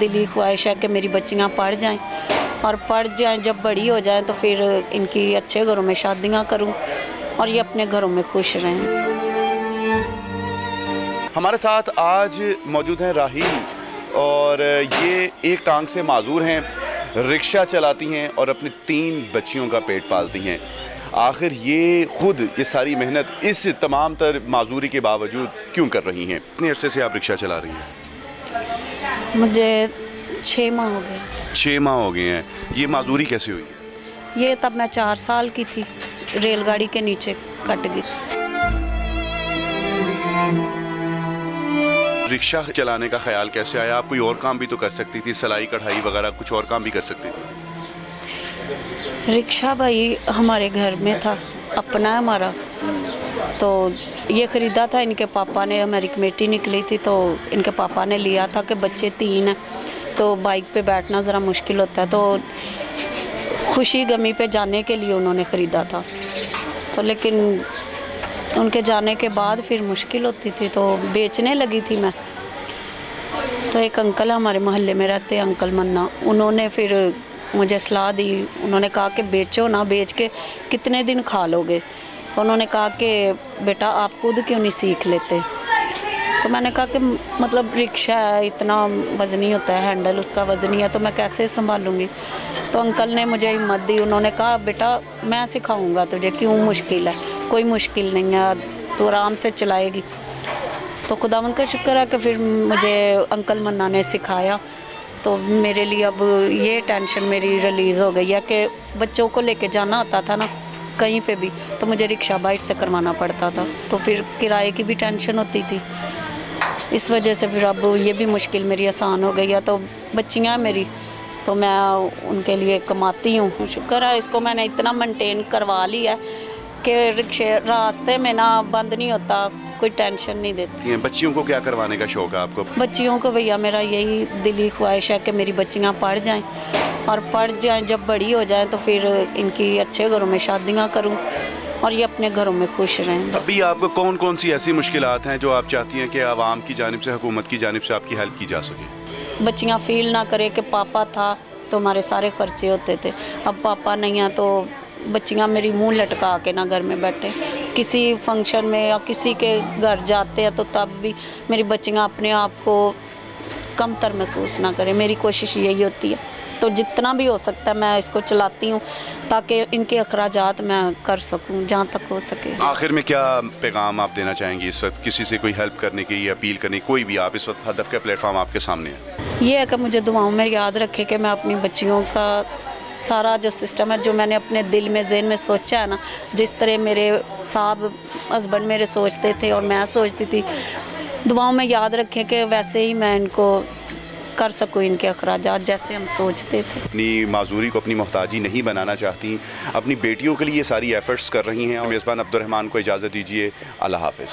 दिली ख्वाहिश है कि मेरी बच्चियाँ पढ़ जाएं और पढ़ जाएं, जब बड़ी हो जाएं तो फिर इनकी अच्छे घरों में शादियाँ करूं और ये अपने घरों में खुश रहें। हमारे साथ आज मौजूद हैं राहील, और ये एक टांग से माजूर हैं, रिक्शा चलाती हैं और अपनी 3 बच्चियों का पेट पालती हैं। आखिर ये खुद ये सारी मेहनत इस तमाम तर माजूरी के बावजूद क्यों कर रही हैं? कितने अरसे से आप रिक्शा चला रही हैं? मुझे 6 माह हो गए। 6 माह हो गए हैं। ये माजूरी कैसे हुई? ये तब मैं 4 साल की थी, रेलगाड़ी के नीचे कट गई थी। रिक्शा चलाने का ख्याल कैसे आया? आप कोई और काम भी तो कर सकती थी, सिलाई कढ़ाई वगैरह कुछ और काम भी कर सकती थी। रिक्शा भाई हमारे घर में था, अपना है हमारा, तो ये ख़रीदा था इनके पापा ने। हमारी कमेटी निकली थी तो इनके पापा ने लिया था कि बच्चे 3 हैं तो बाइक पे बैठना ज़रा मुश्किल होता है, तो खुशी गमी पे जाने के लिए उन्होंने ख़रीदा था। तो लेकिन उनके जाने के बाद फिर मुश्किल होती थी तो बेचने लगी थी मैं। तो एक अंकल हमारे मोहल्ले में रहते हैं, अंकल मन्ना, उन्होंने फिर मुझे सलाह दी। उन्होंने कहा कि बेचो ना, बेच के कितने दिन खा लोगे। उन्होंने कहा कि बेटा आप खुद क्यों नहीं सीख लेते। तो मैंने कहा कि मतलब रिक्शा है, इतना वज़नी होता है, हैंडल उसका वज़नी है, तो मैं कैसे संभालूँगी। तो अंकल ने मुझे हिम्मत दी, उन्होंने कहा बेटा मैं सिखाऊंगा तुझे, क्यों मुश्किल है, कोई मुश्किल नहीं है, तो आराम से चलाएगी। तो खुदावंद का शुक्र है कि फिर मुझे अंकल मन्ना ने सिखाया, तो मेरे लिए अब ये टेंशन मेरी रिलीज़ हो गई है कि बच्चों को लेके जाना होता था ना कहीं पे भी, तो मुझे रिक्शा बाइट से करवाना पड़ता था, तो फिर किराए की भी टेंशन होती थी। इस वजह से फिर अब ये भी मुश्किल मेरी आसान हो गई है। तो बच्चियाँ मेरी, तो मैं उनके लिए कमाती हूँ। शुक्र है इसको मैंने इतना मेंटेन करवा लिया कि रिक्शे रास्ते में ना बंद नहीं होता, कोई टेंशन नहीं देती। बच्चियों को क्या करवाने का शौक है आपको? बच्चियों को भैया मेरा यही दिली ख्वाहिश है कि मेरी बच्चियाँ पढ़ जाएं और पढ़ जाएं, जब बड़ी हो जाएं तो फिर इनकी अच्छे घरों में शादियाँ करूँ और ये अपने घरों में खुश रहें। अभी आपको कौन कौन सी ऐसी मुश्किलात हैं जो आप चाहती हैं कि आवाम की जानिब से, हुकूमत की जानिब से आपकी हेल्प की जा सके? बच्चियाँ फील ना करे कि पापा था तो हमारे सारे खर्चे होते थे, अब पापा नहीं है तो बच्चियाँ मेरी मुंह लटका के ना घर में बैठे। किसी फंक्शन में या किसी के घर जाते हैं तो तब भी मेरी बच्चियाँ अपने आप को कमतर महसूस ना करें, मेरी कोशिश यही होती है। तो जितना भी हो सकता है मैं इसको चलाती हूँ ताकि इनके अखराजात मैं कर सकूँ जहाँ तक हो सके। आखिर में क्या पैगाम आप देना चाहेंगी इस वक्त, किसी से कोई हेल्प करने की या अपील करने की, कोई भी आप इस वक्त हदफ का प्लेटफॉर्म आपके सामने है? ये है कि मुझे दुआओं में याद रखे कि मैं अपनी बच्चियों का सारा जो सिस्टम है, जो मैंने अपने दिल में ज़हन में सोचा है ना, जिस तरह मेरे साहब हस्बैंड मेरे सोचते थे और मैं सोचती थी, दुआओं में याद रखें कि वैसे ही मैं इनको कर सकूँ, इनके अखराजात जैसे हम सोचते थे। अपनी माजूरी को अपनी मोहताजी नहीं बनाना चाहती, अपनी बेटियों के लिए ये सारी एफर्ट्स कर रही हैं। मेज़बान अब्दुर्रहमान को इजाज़त दीजिए। अल्लाह हाफ़िज़।